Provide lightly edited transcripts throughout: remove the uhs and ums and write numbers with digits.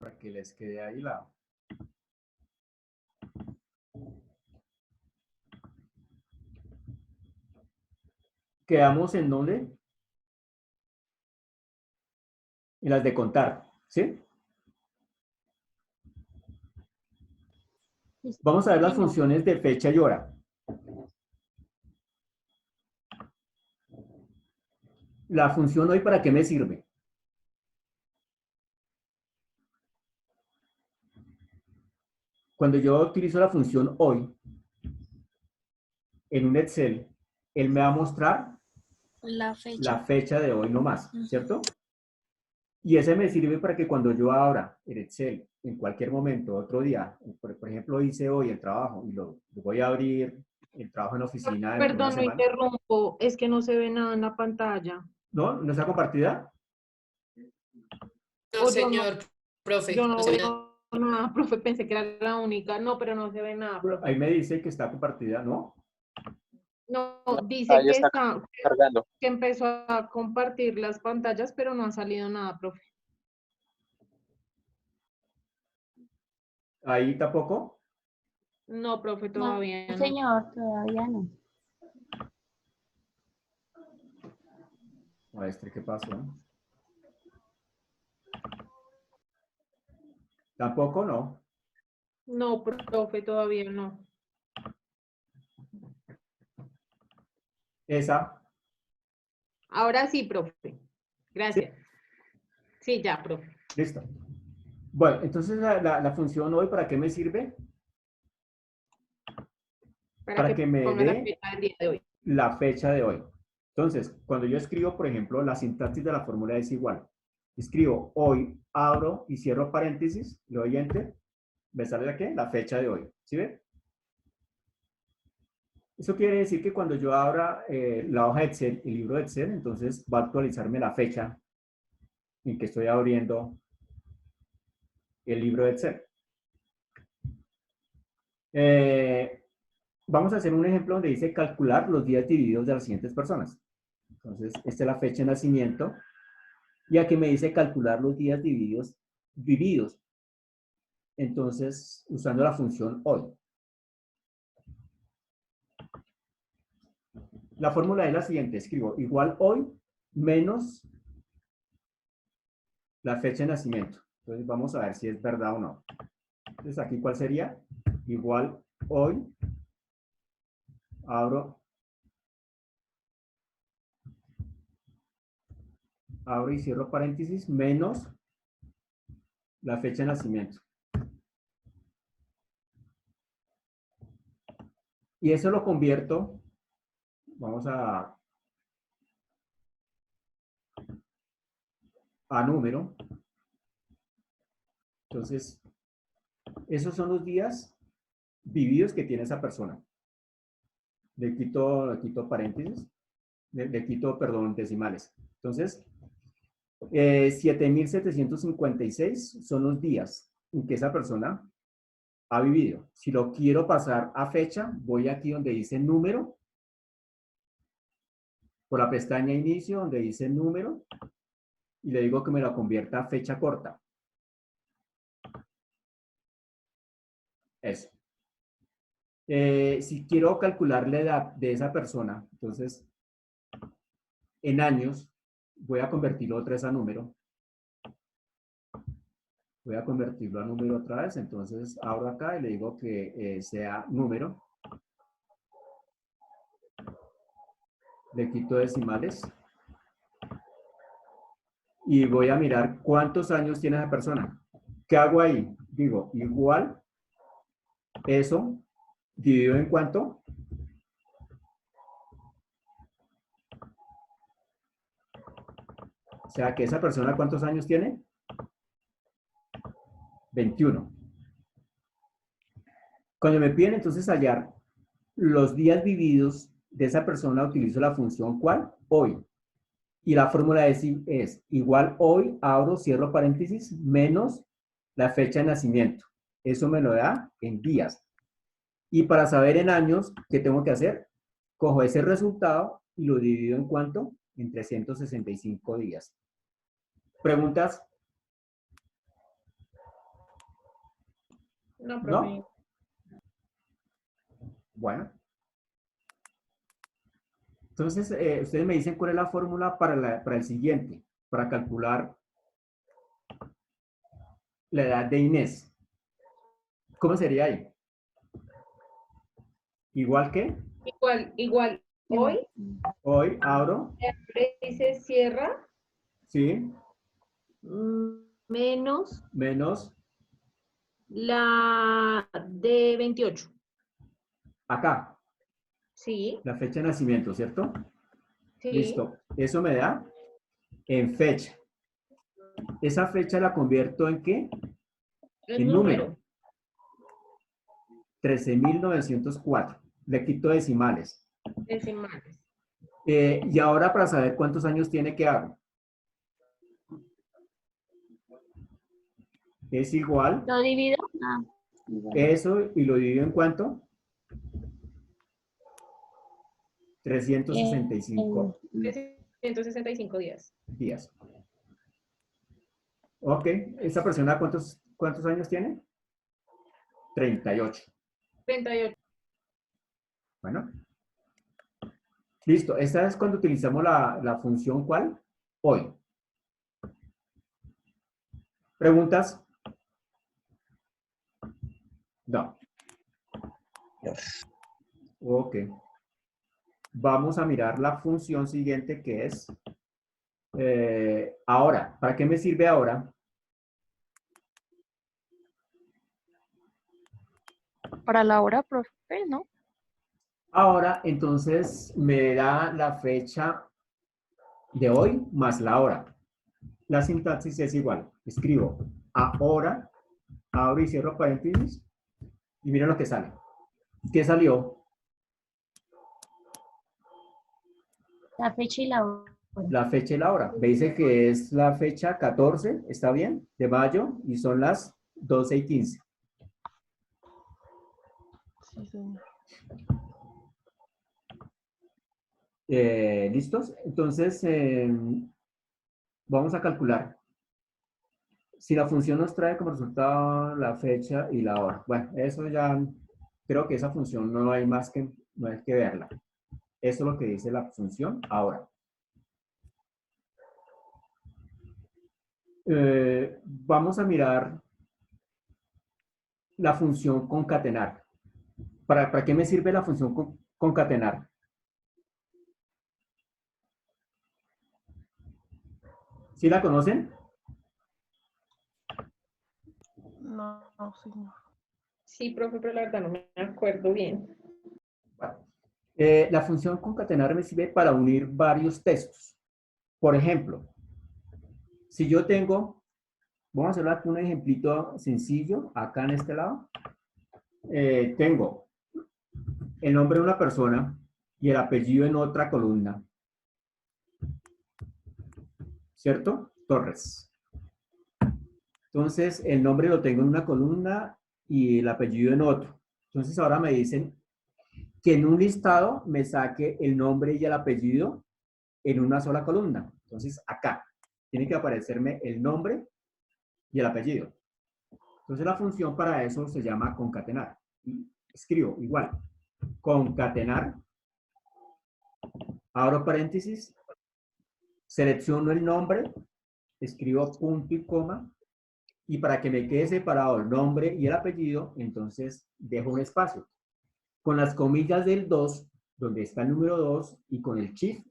para que les quede ahí la... Quedamos en dónde? En las de contar, ¿sí? Vamos a ver las funciones de fecha y hora. La función hoy, ¿para qué me sirve? Cuando yo utilizo la función hoy en un Excel, él me va a mostrar la fecha de hoy nomás, ¿cierto? Y ese me sirve para que cuando yo abra el Excel en cualquier momento, otro día, por ejemplo, hice hoy el trabajo y lo voy a abrir el trabajo en la oficina dentro de una Perdón, no semana. interrumpo, es que no se ve nada en la pantalla. ¿No? ¿No está compartida? No, señor, profe, Yo no no se ve nada. veo nada, profe, pensé que era la única. No, pero no se ve nada, profe. Ahí me dice que está compartida, ¿no? No, dice Ahí que está cargando. que empezó a compartir las pantallas, pero no ha salido nada, profe. Ahí tampoco. No, profe, No, todavía no. señor, todavía no. Maestre, ¿qué pasó? Tampoco, no. No, profe, todavía no. Esa. Ahora sí, profe. Gracias. Sí, ya, profe. Listo. Bueno, entonces la función hoy, ¿para qué me sirve? Para que me ponga la dé fecha del día de hoy. la fecha de hoy. Entonces, cuando yo escribo, por ejemplo, la sintaxis de la fórmula es igual. Escribo hoy, abro y cierro paréntesis, le doy enter, me sale la ¿qué? La fecha de hoy. ¿Sí ven? Eso quiere decir que cuando yo abra la hoja de Excel, el libro de Excel, entonces va a actualizarme la fecha en que estoy abriendo el libro de Excel. Vamos a hacer un ejemplo donde dice calcular los días divididos de las siguientes personas. Entonces, esta es la fecha de nacimiento. Y aquí me dice calcular los días vividos. Entonces, usando la función hoy. La fórmula es la siguiente. Escribo igual hoy menos la fecha de nacimiento. Entonces, vamos a ver si es verdad o no. Entonces, aquí, ¿cuál sería? Igual hoy. Abro y cierro paréntesis, menos la fecha de nacimiento. Y eso lo convierto, vamos a número. Entonces, esos son los días vividos que tiene esa persona. Le quito paréntesis, le quito, perdón, decimales. Entonces, 7.756 son los días en que esa persona ha vivido. Si lo quiero pasar a fecha, voy aquí donde dice número, por la pestaña inicio, donde dice número, y le digo que me lo convierta a fecha corta. Eso. Si quiero calcular la edad de esa persona, entonces, en años, voy a convertirlo otra vez a número. Voy a convertirlo a número otra vez, entonces abro acá y le digo que sea número. Le quito decimales. Y voy a mirar cuántos años tiene esa persona. ¿Qué hago ahí? Digo, igual, eso, dividido en cuánto. O sea, que esa persona, ¿cuántos años tiene? 21. Cuando me piden entonces hallar los días vividos de esa persona, utilizo la función ¿cuál? Hoy. Y la fórmula es igual hoy, abro, cierro paréntesis, menos la fecha de nacimiento. Eso me lo da en días. Y para saber en años, ¿qué tengo que hacer? Cojo ese resultado y lo divido en cuánto? En 365 días. ¿Preguntas? No, profe. ¿No? Bueno. Entonces, ustedes me dicen cuál es la fórmula para el siguiente, para calcular la edad de Inés. ¿Cómo sería ahí? ¿Igual que? Igual. Hoy, Hoy abro, dice cierra, ¿sí? menos Menos la de 28. acá, Sí, la fecha de nacimiento, ¿cierto? sí. Listo. Eso me da en fecha. Esa fecha la convierto en ¿qué? El En número. número. 13.904. Le quito decimales. Decimales. Y ahora para saber cuántos años tiene, ¿qué hago? Es igual ¿Lo divido? Ah, igual. eso y lo divido en cuánto? 365 365 días. días. Ok, ¿esta persona cuántos años tiene? 38. 38. Bueno, listo. Esta es cuando utilizamos la función ¿cuál? Hoy. ¿Preguntas? No. Ok. Vamos a mirar la función siguiente que es ahora. ¿Para qué me sirve ahora? Para la hora, profe, ¿no? Ahora, entonces, me da la fecha de hoy más la hora. La sintaxis es igual. Escribo ahora, abro y cierro paréntesis, y mira lo que sale. ¿Qué salió? La fecha y la hora. La fecha y la hora. Me dice que es la fecha 14, ¿está bien? De mayo, y son las 12:15. Sí, señor. ¿Listos? Entonces, vamos a calcular. Si la función nos trae como resultado la fecha y la hora. Bueno, eso ya, creo que esa función no hay más que, no hay que verla. Eso es lo que dice la función ahora. Vamos a mirar la función concatenar. ¿Para qué me sirve la función concatenar? ¿Sí la conocen? No, no, señor. Sí, profe, pero la verdad no me acuerdo bien. Bueno, la función concatenar me sirve para unir varios textos. Por ejemplo, si yo tengo, vamos a hacer aquí un ejemplito sencillo, acá en este lado. Tengo el nombre de una persona y el apellido en otra columna. ¿Cierto? Torres. Entonces, el nombre lo tengo en una columna y el apellido en otro. Entonces, ahora me dicen que en un listado me saque el nombre y el apellido en una sola columna. Entonces, acá tiene que aparecerme el nombre y el apellido. Entonces, la función para eso se llama concatenar. Y escribo igual, concatenar, abro paréntesis, selecciono el nombre, escribo punto y coma, y para que me quede separado el nombre y el apellido, entonces dejo un espacio. Con las comillas del 2, donde está el número 2, y con el shift,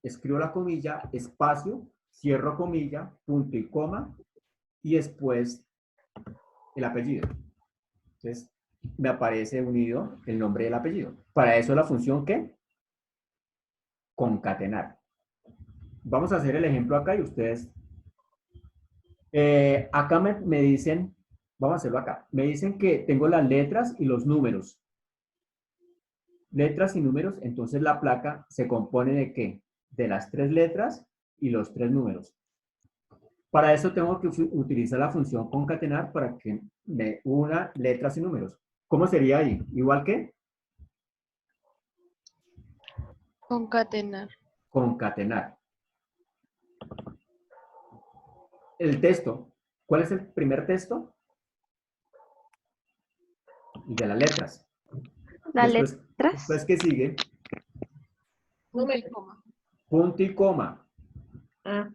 escribo la comilla, espacio, cierro comilla, punto y coma, y después el apellido. Entonces, me aparece unido el nombre y el apellido. Para eso la función ¿qué? Concatenar. Vamos a hacer el ejemplo acá y ustedes... acá me dicen, vamos a hacerlo acá, me dicen que tengo las letras y los números. Letras y números, entonces la placa se compone de ¿qué? De las 3 letras y los 3 números. Para eso tengo que utilizar la función concatenar para que me una letras y números. ¿Cómo sería ahí? Igual que Concatenar. concatenar. El texto. ¿Cuál es el primer texto? y de las letras. Las Después, letras. después que sigue, Número, coma. punto y coma. Ah,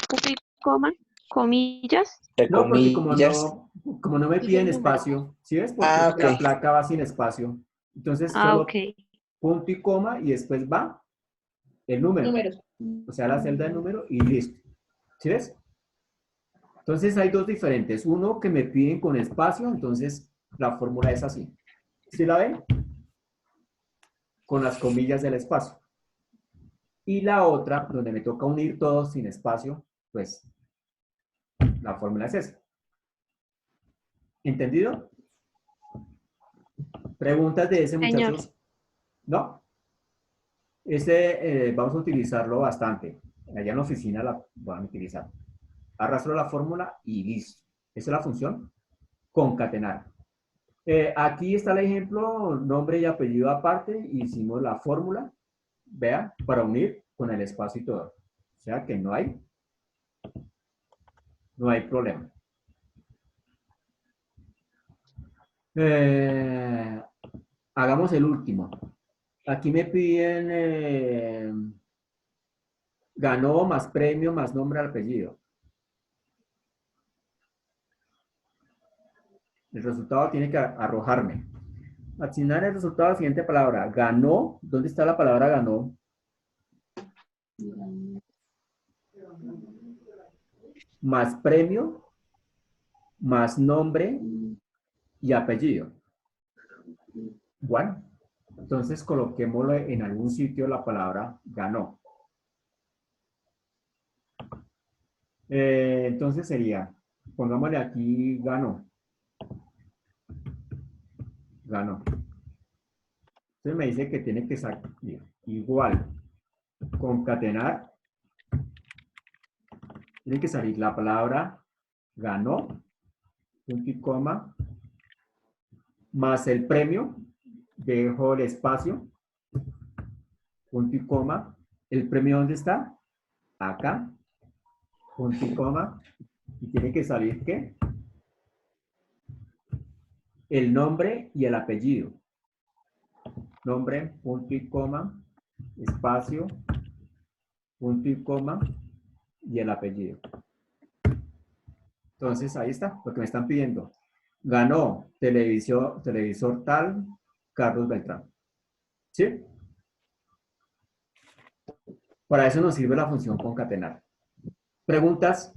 Punto y coma. Comillas. Entre No, porque comillas. como no me Dice piden el número. espacio, ¿sí ves? Porque Ah, la ok. placa va sin espacio. Entonces, Ah, ok. solo punto y coma y después va el número. números. O sea, la celda de número y listo. ¿Sí ves? Entonces, hay dos diferentes. Uno que me piden con espacio, entonces la fórmula es así. ¿Sí la ven? Con las comillas del espacio. Y la otra, donde me toca unir todos sin espacio, pues la fórmula es esa. ¿Entendido? ¿Preguntas de ese, Señor. muchachos? ¿No? Vamos a utilizarlo bastante. Allá en la oficina la van a utilizar. Arrastro la fórmula y listo. Esa es la función. Concatenar. Aquí está el ejemplo, nombre y apellido aparte. Hicimos la fórmula, vea, para unir con el espacio y todo. O sea que no hay problema. Hagamos el último. Aquí me piden ganó más premio más nombre al apellido. El resultado tiene que arrojarme. Asignar el resultado a la siguiente palabra. Ganó. ¿Dónde está la palabra ganó? Más premio, más nombre y apellido. Bueno, entonces coloquémoslo en algún sitio la palabra ganó. Entonces sería, pongámosle aquí ganó. Ganó. Entonces me dice que tiene que salir igual, concatenar, tiene que salir la palabra ganó, punto y coma, más el premio, dejo el espacio, punto y coma, ¿el premio dónde está? Acá, punto y coma, y tiene que salir ¿qué? El nombre y el apellido. Nombre, punto y coma, espacio, punto y coma, y el apellido. Entonces, ahí está, lo que me están pidiendo. Ganó televisor tal, Carlos Beltrán. ¿Sí? Para eso nos sirve la función concatenar. ¿Preguntas?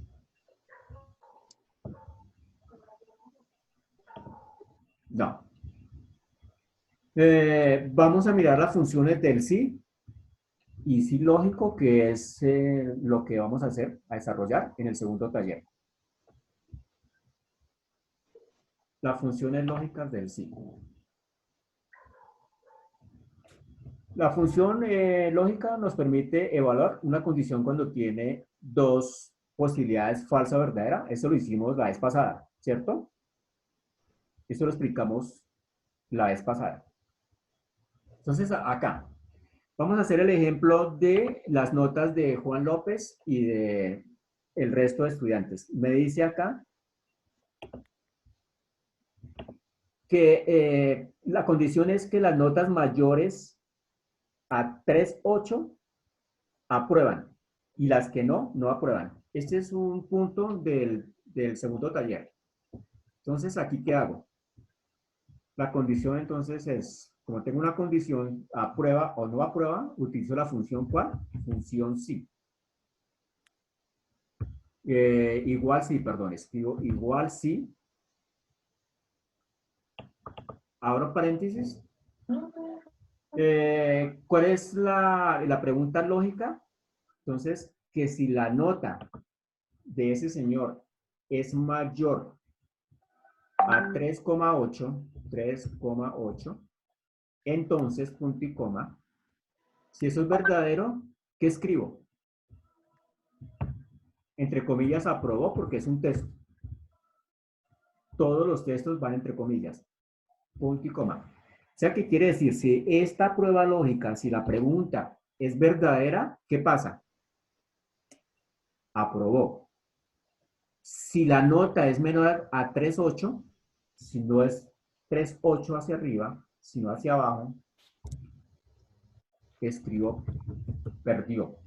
No. Vamos a mirar las funciones del sí y sí lógico, que es lo que vamos a hacer, a desarrollar en el segundo taller. Las funciones lógicas del sí. La función lógica nos permite evaluar una condición cuando tiene dos posibilidades falsa o verdadera. Eso lo hicimos la vez pasada, ¿cierto? Eso lo explicamos la vez pasada. Entonces, acá, vamos a hacer el ejemplo de las notas de Juan López y de el resto de estudiantes. Me dice acá que la condición es que las notas mayores a 3.8 aprueban y las que no, no aprueban. Este es un punto del segundo taller. Entonces, ¿aquí qué hago? La condición entonces es, como tengo una condición, aprueba o no aprueba, utilizo la función ¿cuál? Función sí. Igual sí, perdón, escribo igual sí. Abro paréntesis. ¿Cuál es la pregunta lógica? Entonces, que si la nota de ese señor es mayor a 3,8, entonces, punto y coma, si eso es verdadero, ¿qué escribo? Entre comillas, aprobó porque es un texto. Todos los textos van entre comillas. Punto y coma. O sea, ¿qué quiere decir? Si esta prueba lógica, si la pregunta es verdadera, ¿qué pasa? Aprobó. Si la nota es menor a 3.8, si no es 3.8 hacia arriba, sino hacia abajo, escribo perdió.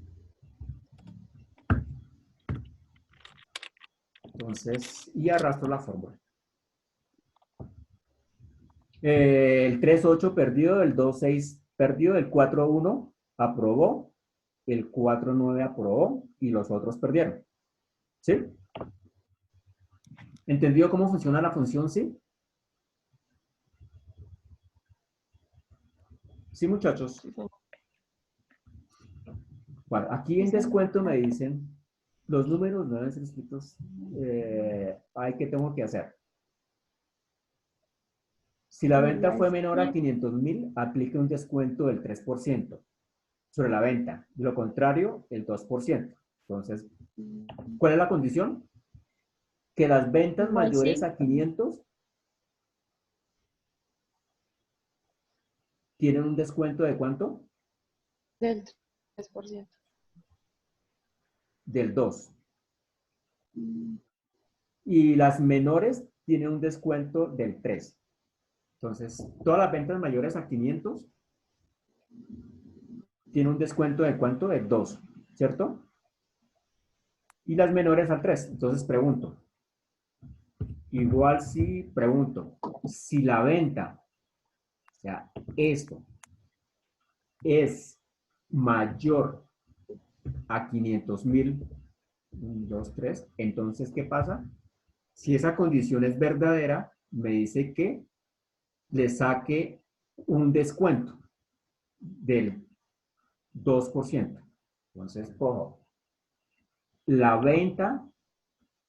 Entonces, y arrastro la fórmula. El 3.8 perdió, el 2.6 perdió, el 4.1 aprobó, el 4.9 aprobó y los otros perdieron. ¿Sí? ¿Entendió cómo funciona la función sí? Sí, muchachos. Sí, señor. Bueno, aquí en descuento me dicen los números no deben ser escritos. ¿Qué tengo que hacer? Si la venta fue menor a 500.000, aplique un descuento del 3% sobre la venta. De lo contrario, el 2%. Entonces, ¿cuál es la condición? Que las ventas Igual mayores sí. a 500 tienen un descuento ¿de cuánto? Del 3%. Del 2. Y las menores tienen un descuento del 3. Entonces, todas las ventas mayores a 500 tienen un descuento ¿de cuánto? Del 2, ¿cierto? Y las menores al 3. Entonces, pregunto. Igual si pregunto, si la venta, o sea, esto, es mayor a 500.000, 1, 2, 3, entonces, ¿qué pasa? Si esa condición es verdadera, me dice que le saque un descuento del 2%. Entonces, cojo la venta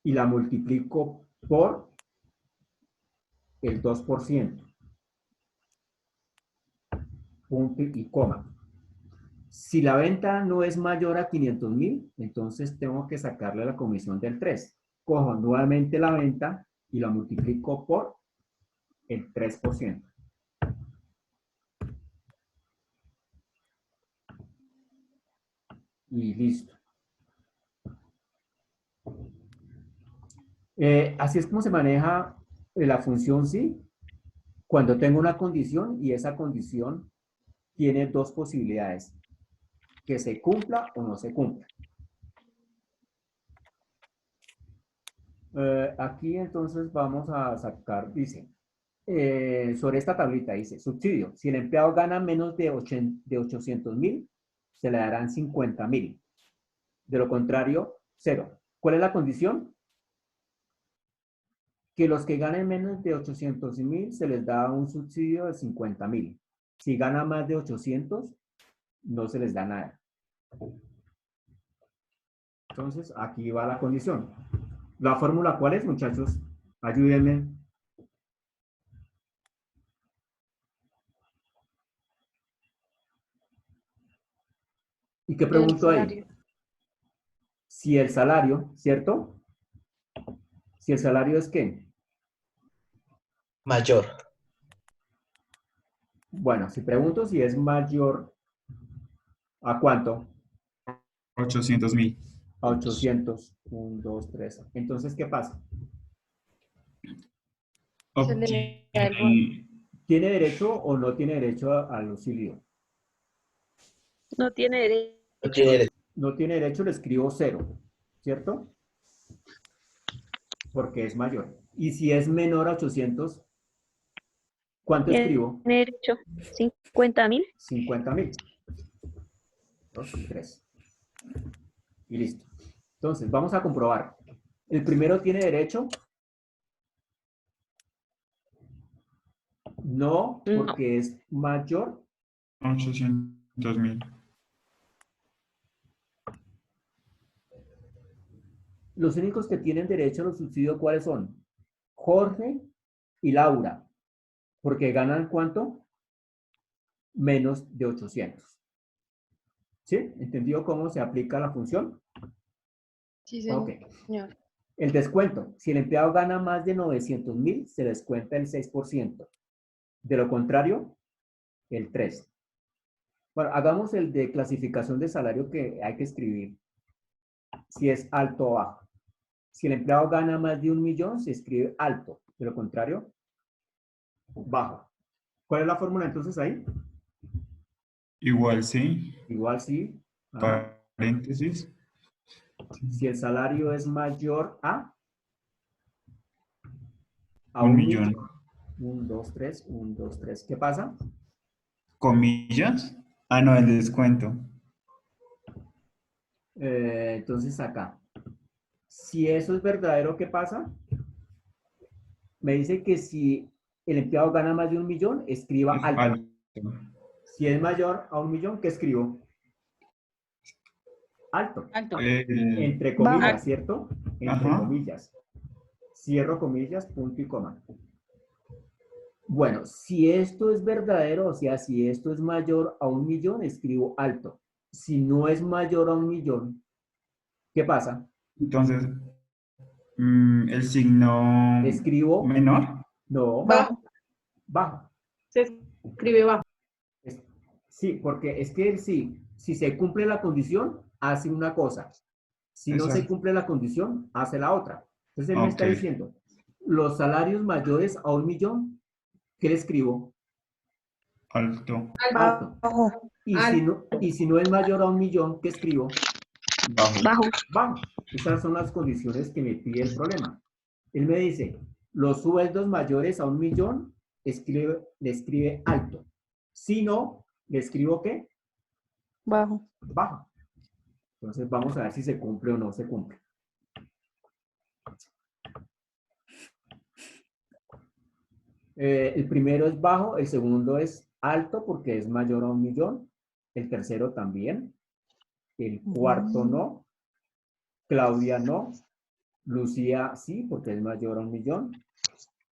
y la multiplico por el 2%. Punto y coma. Si la venta no es mayor a 500.000, entonces tengo que sacarle la comisión del 3. Cojo nuevamente la venta y la multiplico por el 3%. Y listo. Así es como se maneja la función sí cuando tengo una condición y esa condición tiene dos posibilidades, que se cumpla o no se cumpla. Aquí entonces vamos a sacar, dice, sobre esta tablita dice, subsidio, si el empleado gana menos de 800.000, se le darán 50.000. De lo contrario, 0. ¿Cuál es la condición? Que los que ganen menos de 800.000 se les da un subsidio de 50.000. Si gana más de 800, no se les da nada. Entonces, aquí va la condición. ¿La fórmula cuál es, muchachos? Ayúdenme. ¿Y qué El pregunto ahí? salario. Si el salario, ¿cierto? Si el salario es ¿qué? Mayor. Bueno, si pregunto si es mayor, ¿a cuánto? 800.000. A 800. 1, 2, 3. Entonces, ¿qué pasa? Se le da el bono. ¿Tiene derecho o no tiene derecho al auxilio? No tiene derecho. No tiene derecho. No tiene derecho, le escribo 0, ¿cierto? Porque es mayor. Y si es menor a 800, ¿cuánto Tiene escribo? derecho. 50.000. 50.000. 2 y 3. Y listo. Entonces, vamos a comprobar. El primero tiene derecho. No, No. porque es mayor. 800.000. Los únicos que tienen derecho a los subsidios, ¿cuáles son? Jorge y Laura. Porque ganan ¿cuánto? Menos de 800. ¿Sí? ¿Entendido cómo se aplica la función? Sí, Ok. señor. El descuento. Si el empleado gana más de 900.000, se descuenta el 6%. De lo contrario, el 3%. Bueno, hagamos el de clasificación de salario que hay que escribir. Si es alto o bajo. Si el empleado gana más de 1.000.000, se escribe alto. De lo contrario, bajo. ¿Cuál es la fórmula entonces ahí? Igual sí. Igual sí. Ajá. Paréntesis. Si el salario es mayor a Un 1 millón. millón. 1, 2, 3, 1, 2, 3. ¿Qué pasa? ¿Comillas? Ah, no, el descuento. Entonces acá. Si eso es verdadero, ¿qué pasa? Me dice que si el empleado gana más de 1 millón, escriba Es alto. alto. Si es mayor a 1 millón, ¿qué escribo? Alto. Alto. Entre Bajo. comillas, ¿cierto? Entre Ajá. comillas. Cierro comillas, punto y coma. Bueno, si esto es verdadero, o sea, si esto es mayor a 1 millón, escribo alto. Si no es mayor a 1 millón, ¿qué pasa? Entonces, el signo Escribo, menor. no, Bajo. bajo. Se escribe bajo. Sí, porque es que si se cumple la condición, hace una cosa. Si no se Exacto. cumple la condición, hace la otra. Entonces él me está Ok. diciendo, los salarios mayores a 1 millón, ¿qué le escribo? Alto. Alto. Bajo. Y si no es mayor a 1 millón, ¿qué escribo? Bajo. Bajo. Bajo. Esas son las condiciones que me pide el problema. Él me dice, los sueldos mayores a 1 millón, le escribe alto. Si no, ¿le escribo qué? Bajo. Bajo. Entonces vamos a ver si se cumple o no se cumple. El primero es bajo, el segundo es alto porque es mayor a 1 millón, el tercero también, el cuarto no, Claudia no, Lucía sí porque es mayor a 1 millón,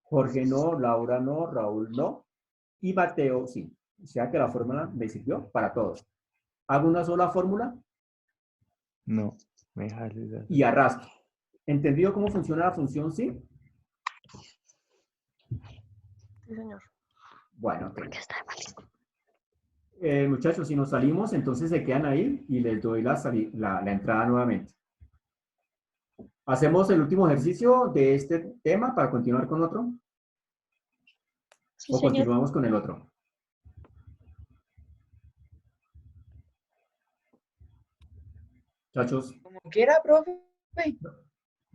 Jorge no, Laura no, Raúl no y Mateo sí. O sea que la fórmula me sirvió para todos. Hago una sola fórmula No, me jales de y arrastro. ¿Entendido cómo funciona la función sí? Sí, señor. Bueno, ok. Porque está mal. Muchachos, si nos salimos, entonces se quedan ahí y les doy la entrada nuevamente. ¿Hacemos el último ejercicio de este tema para continuar con otro? Sí, ¿O señor. continuamos con el otro? Muchachos, Como quiera, profe.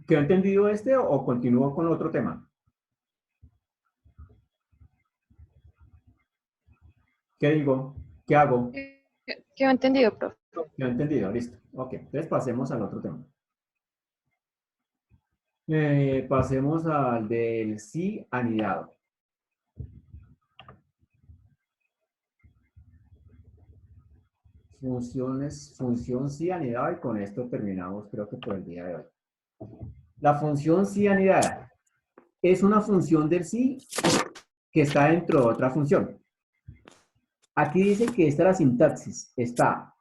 ¿quedó entendido este o continúo con otro tema? ¿Qué digo? ¿Qué hago? Quedó entendido, profe. ¿Quedó entendido? Listo. Ok, entonces pasemos al otro tema. Pasemos al del sí anidado. Función sí anidada y con esto terminamos creo que por el día de hoy. La función sí anidada es una función del sí que está dentro de otra función. Aquí dice que esta es la sintaxis. Está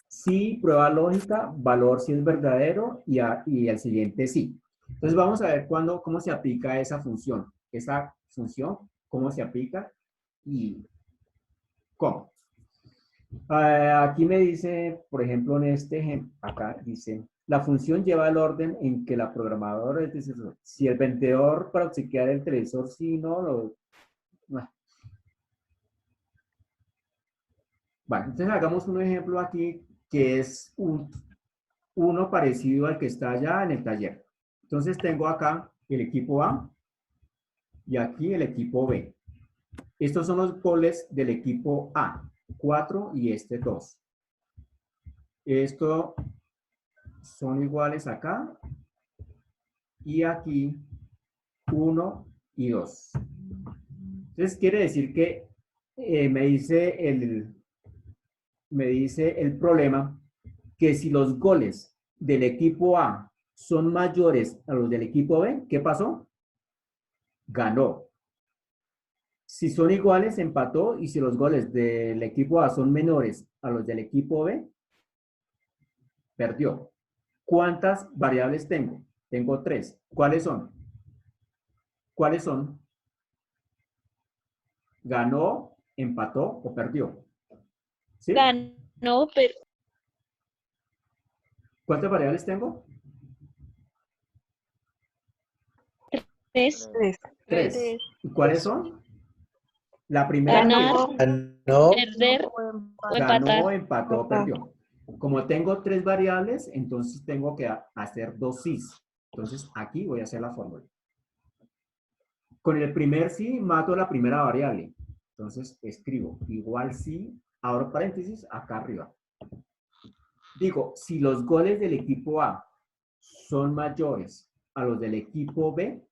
sí, prueba lógica, valor si es verdadero y el siguiente sí. Entonces vamos a ver cómo se aplica esa función. Esa función, cómo se aplica y cómo. Aquí me dice, por ejemplo, en este ejemplo, acá dice, la función lleva el orden en que la programadora, es decir, si el vendedor para obsequiar el televisor, sí, no, Bueno, entonces hagamos un ejemplo aquí que es uno parecido al que está allá en el taller. Entonces tengo acá el equipo A y aquí el equipo B. Estos son los goles del equipo A, 4 y este 2. Esto son iguales acá y aquí 1 y 2. Entonces quiere decir que me dice el problema que si los goles del equipo A son mayores a los del equipo B, ¿qué pasó? Ganó. Si son iguales, empató. Y si los goles del equipo A son menores a los del equipo B, perdió. ¿Cuántas variables tengo? Tengo 3. ¿Cuáles son? ¿Cuáles son? ¿Ganó, empató o perdió? ¿Sí? Ganó, pero ¿Cuántas variables tengo? 3. 3. ¿Y cuáles son? La primera Ganar, No, perder O o ganó, empatar. empató, perdió. Como tengo tres variables, entonces tengo que hacer dos sís. Entonces aquí voy a hacer la fórmula. Con el primer sí mato la primera variable. Entonces escribo igual sí, abro paréntesis, acá arriba. Digo, si los goles del equipo A son mayores a los del equipo B,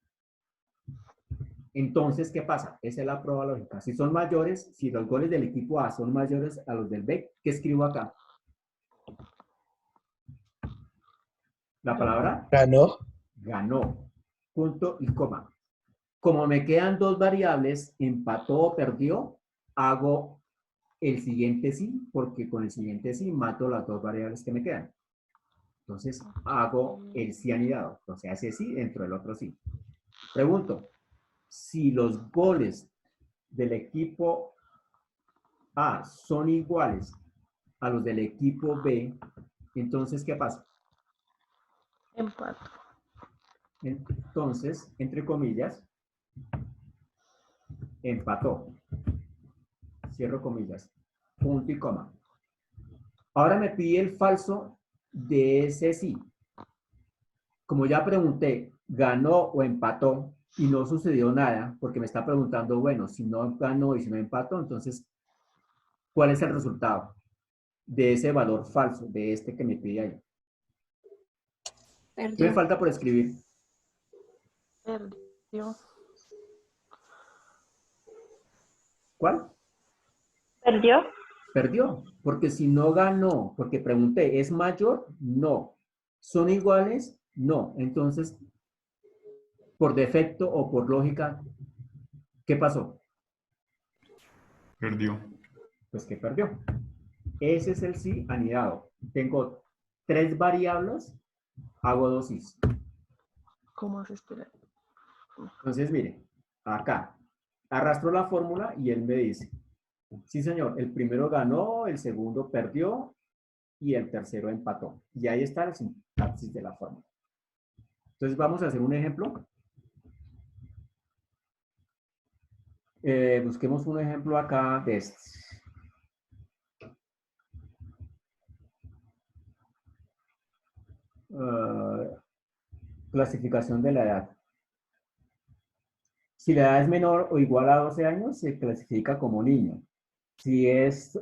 entonces, ¿qué pasa? Esa es la prueba lógica. Si son mayores, si los goles del equipo A son mayores a los del B, ¿qué escribo acá? La palabra ganó. ganó. Punto y coma. Como me quedan dos variables, empató o perdió, hago el siguiente sí, porque con el siguiente sí mato las dos variables que me quedan. Entonces, hago el sí anidado. O sea, ese sí dentro del otro sí. Pregunto, si los goles del equipo A son iguales a los del equipo B, entonces, ¿qué pasa? Empato. Entonces, entre comillas, empató. Cierro comillas. Punto y coma. Ahora me pide el falso de ese sí. Como ya pregunté, ganó o empató y no sucedió nada, porque me está preguntando, bueno, si no ganó y si no empató, entonces, ¿cuál es el resultado de ese valor falso, de este que me pide ahí? ¿Qué me Perdió. falta por escribir? Perdió. ¿Cuál? ¿Perdió? Perdió, porque si no ganó, porque pregunté, ¿es mayor? No. ¿Son iguales? No. Entonces, por defecto o por lógica, ¿qué pasó? Perdió. Pues que perdió. Ese es el sí anidado. Tengo tres variables, hago dos sís. ¿Cómo se espera? Entonces, mire, acá, arrastro la fórmula y él me dice, sí señor, el primero ganó, el segundo perdió y el tercero empató. Y ahí está el sintaxis de la fórmula. Entonces, vamos a hacer un ejemplo. Busquemos un ejemplo acá de estos. Clasificación de la edad. Si la edad es menor o igual a 12 años, se clasifica como niño. Si es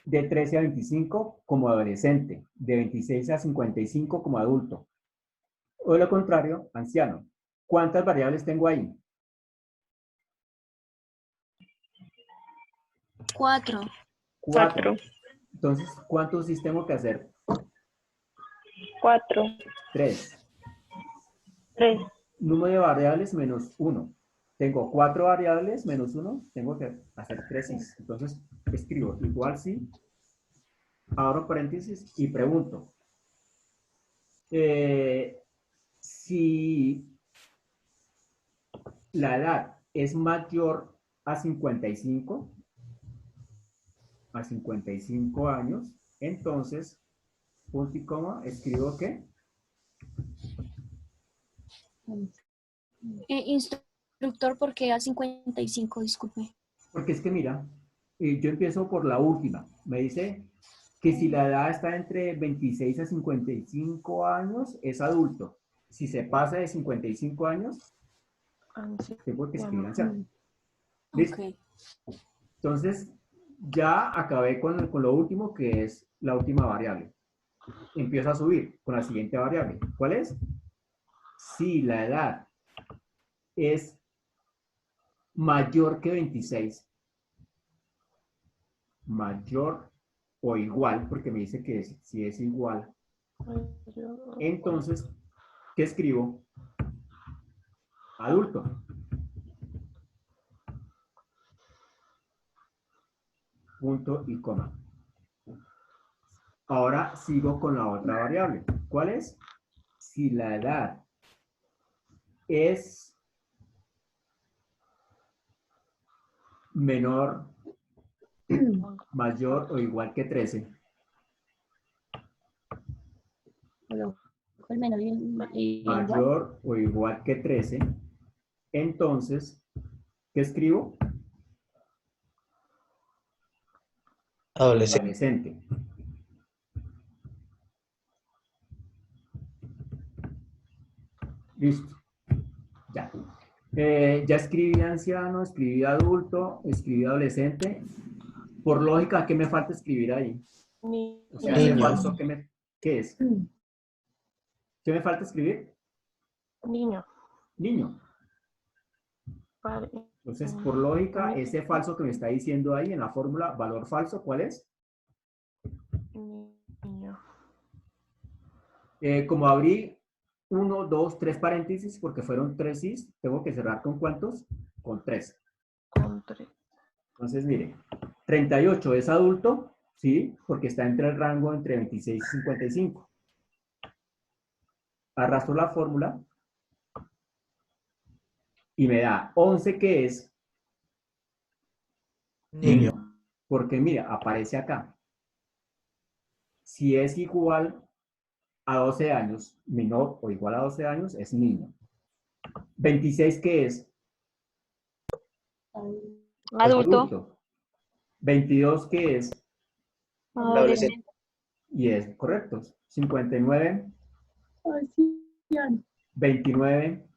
de 13 a 25, como adolescente. De 26 a 55, como adulto. O de lo contrario, anciano. ¿Cuántas variables tengo ahí? 4. 4. Entonces, ¿cuántos sí tengo que hacer? 4, 3. 3. Número de variables menos 1. Tengo 4 variables menos 1, tengo que hacer 3 sí. Entonces, escribo igual sí, abro paréntesis y pregunto. Si la edad es mayor a 55 años, entonces, punto y coma, escribo ¿qué? Instructor, porque a 55, disculpe. Porque es que mira, yo empiezo por la última. Me dice que si la edad está entre 26 a 55 años, es adulto. Si se pasa de 55 años, tengo que escribir anciano. ¿Listo? Ok. Entonces, ya acabé con lo último, que es la última variable. Empiezo a subir con la siguiente variable. ¿Cuál es? Si la edad es mayor que 26, mayor o igual, porque me dice que si es igual, entonces, ¿qué escribo? Adulto. Punto y coma. Ahora sigo con la otra variable. ¿Cuál es? Si la edad es menor, mayor o igual que 13, El menor y el igual. mayor o igual que 13, entonces, ¿qué escribo? Adolescente. Listo. Ya. Ya escribí anciano, escribí adulto, escribí adolescente. Por lógica, ¿qué me falta escribir ahí? O sea, ese Niño. falso, ¿qué es? ¿Qué me falta escribir? Niño. Niño. Pare- Entonces, por lógica, ese falso que me está diciendo ahí en la fórmula, valor falso, ¿cuál es? Niño. Como abrí 1, 2, 3 paréntesis, porque fueron 3 is, tengo que cerrar con ¿cuántos? Con 3. Con 3. Entonces, mire, 38 es adulto, ¿sí? Porque está entre el rango entre 26 y 55. Arrastro la fórmula y me da 11, que es niño. Porque mira, aparece acá. Si es igual a 12 años, menor o igual a 12 años, es niño. 26, ¿qué es? Adulto. 22, ¿qué es? Adolescente. Y es correcto. 59, 29,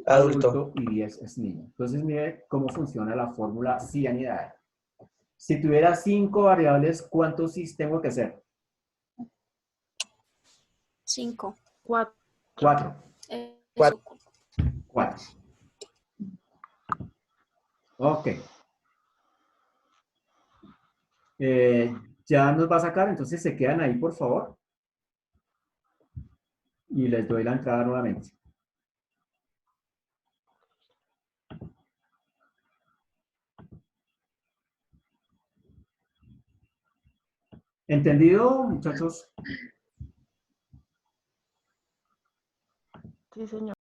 adulto y 10 es niño. Entonces, mire cómo funciona la fórmula cianidad. Si tuviera 5 variables, ¿cuántos sí tengo que hacer? 5. 4. 4. Eso. 4. Ok. Ya nos va a sacar, entonces se quedan ahí, por favor. Y les doy la entrada nuevamente. ¿Entendido, muchachos? Sí, señor.